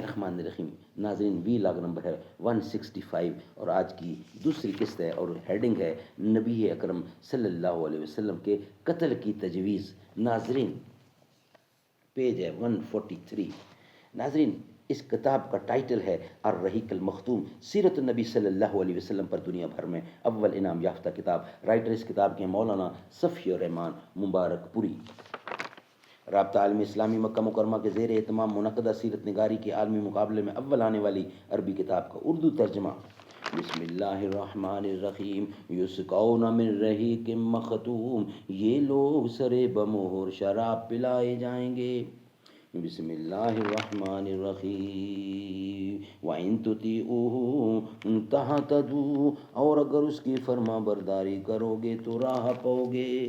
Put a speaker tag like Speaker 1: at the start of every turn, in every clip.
Speaker 1: الرحمن الرحیم۔ ناظرین وی لاگ نمبر ہے 165 اور آج کی دوسری قسط ہے اور ہیڈنگ ہے نبی اکرم صلی اللہ علیہ وسلم کے قتل کی تجویز۔ ناظرین پیج ہے 143۔ ناظرین اس کتاب کا ٹائٹل ہے الرحیق المختوم، سیرت النبی صلی اللہ علیہ وسلم پر دنیا بھر میں اول انعام یافتہ کتاب۔ رائٹر اس کتاب کے مولانا صفی الرحمان مبارک پوری۔ رابطہ عالم اسلامی مکہ مکرمہ کے زیر اہتمام منعقدہ سیرت نگاری کے عالمی مقابلے میں اول آنے والی عربی کتاب کا اردو ترجمہ۔ بسم اللہ الرحمن الرحیم۔ یسقون من رحیق مختوم، یہ لوگ سرے بمہر شراب پلائے جائیں گے۔ بسم اللہ الرحمن الرحیم۔ وَإِن تُطِیعُوهُ تَہْتَدُوا، اور اگر اس کی فرما برداری کرو گے تو راہ پاؤ گے۔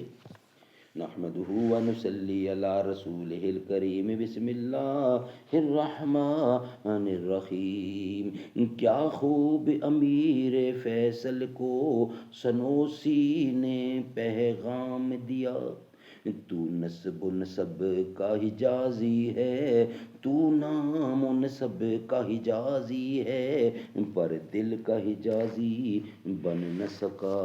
Speaker 1: نحمدہ ونصلی علی رسولہ الکریم۔ بسم اللہ الرحمن الرحیم۔ کیا خوب امیر فیصل کو سنوسی نے پیغام دیا، تو نسب و نسب کا حجازی ہے، تو نام و نسب کا حجازی ہے، پر دل کا حجازی بن نہ سکا۔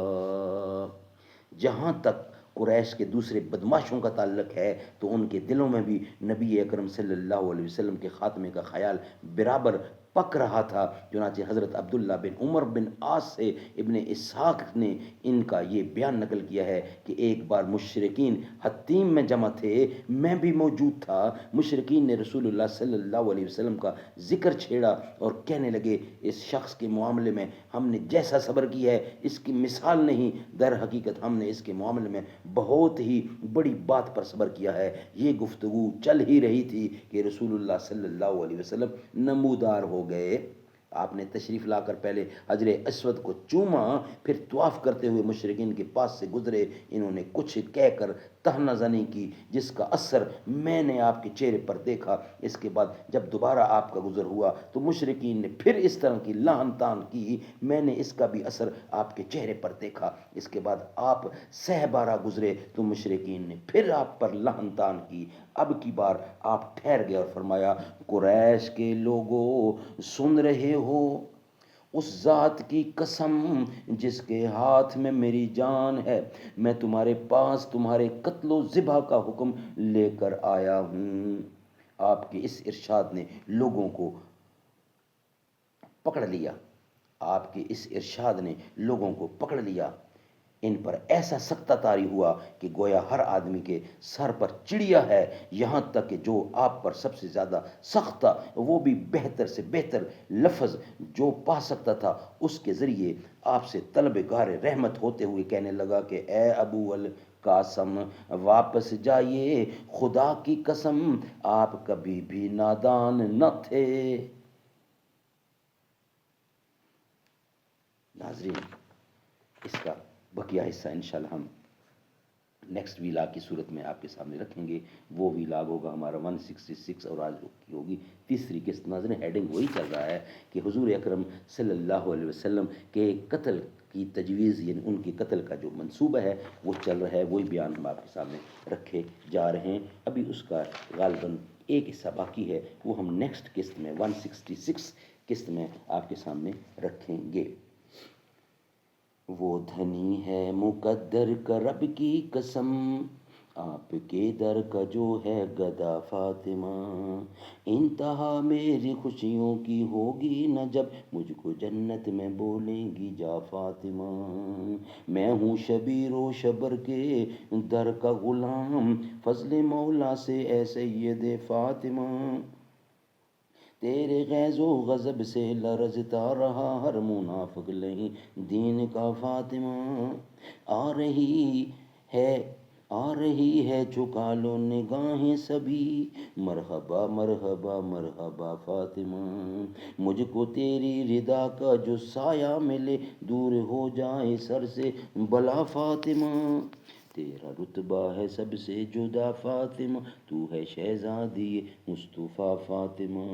Speaker 1: جہاں تک قریش کے دوسرے بدماشوں کا تعلق ہے تو ان کے دلوں میں بھی نبی اکرم صلی اللہ علیہ وسلم کے خاتمے کا خیال برابر پک رہا تھا۔ چنانچہ حضرت عبداللہ بن عمر بن عاص سے ابن اسحاق نے ان کا یہ بیان نقل کیا ہے کہ ایک بار مشرکین حطیم میں جمع تھے، میں بھی موجود تھا۔ مشرکین نے رسول اللہ صلی اللہ علیہ وسلم کا ذکر چھیڑا اور کہنے لگے اس شخص کے معاملے میں ہم نے جیسا صبر کیا ہے اس کی مثال نہیں، در حقیقت ہم نے اس کے معاملے میں بہت ہی بڑی بات پر صبر کیا ہے۔ یہ گفتگو چل ہی رہی تھی کہ رسول اللہ صلی اللہ علیہ وسلم نمودار ہو گئے۔ آپ نے تشریف لا کر پہلے حجر اسود کو چوما، پھر طواف کرتے ہوئے مشرکین کے پاس سے گزرے۔ انہوں نے کچھ کہہ کر طعنہ زنی کی جس کا اثر میں نے آپ کے چہرے پر دیکھا۔ اس کے بعد جب دوبارہ آپ کا گزر ہوا تو مشرکین نے پھر اس طرح کی لعن طعن کی، میں نے اس کا بھی اثر آپ کے چہرے پر دیکھا۔ اس کے بعد آپ سہ بارہ گزرے تو مشرکین نے پھر آپ پر لعن طعن کی۔ اب کی بار آپ ٹھہر گئے اور فرمایا قریش کے لوگوں سن رہے ہو، اس ذات کی قسم جس کے ہاتھ میں میری جان ہے، میں تمہارے پاس تمہارے قتل و ذبح کا حکم لے کر آیا ہوں۔ آپ کے اس ارشاد نے لوگوں کو پکڑ لیا، آپ کے اس ارشاد نے لوگوں کو پکڑ لیا۔ ان پر ایسا سختہ طاری ہوا کہ گویا ہر آدمی کے سر پر چڑیا ہے، یہاں تک کہ جو آپ پر سب سے زیادہ سخت تھا وہ بھی بہتر سے بہتر لفظ جو پا سکتا تھا اس کے ذریعے آپ سے طلب گار رحمت ہوتے ہوئے کہنے لگا کہ اے ابو القاسم واپس جائیے، خدا کی قسم آپ کبھی بھی نادان نہ تھے۔ ناظرین اس کا بقیہ حصہ انشاءاللہ ہم نیکسٹ ویلاگ کی صورت میں آپ کے سامنے رکھیں گے۔ وہ ویلاگ ہوگا ہمارا 166 اور آج کی ہوگی تیسری قسط۔ ناظرین ہیڈنگ وہی چل رہا ہے کہ حضور اکرم صلی اللہ علیہ وسلم کے قتل کی تجویز، یعنی ان کے قتل کا جو منصوبہ ہے وہ چل رہا ہے، وہی بیان ہم آپ کے سامنے رکھے جا رہے ہیں۔ ابھی اس کا غالباً ایک حصہ باقی ہے، وہ ہم نیکسٹ قسط میں 166 قسط میں آپ کے سامنے رکھیں گے۔ وہ دھنی ہے مقدر کا رب کی قسم، آپ کے در کا جو ہے گدا فاطمہ، انتہا میری خوشیوں کی ہوگی نہ جب مجھ کو جنت میں بولیں گی جا فاطمہ۔ میں ہوں شبیر و شبر کے در کا غلام، فضل مولا سے اے سید فاطمہ، تیرے غیظ و غضب سے لرزتا رہا ہر منافق لہیں دین کا فاطمہ۔ آ رہی ہے چکا لو نگاہیں سبھی، مرحبا مرحبا مرحبا فاطمہ، مجھ کو تیری رضا کا جو سایہ ملے دور ہو جائے سر سے بلا فاطمہ، تیرا رتبہ ہے سب سے جدا فاطمہ، تو ہے شہزادی مصطفیٰ فاطمہ۔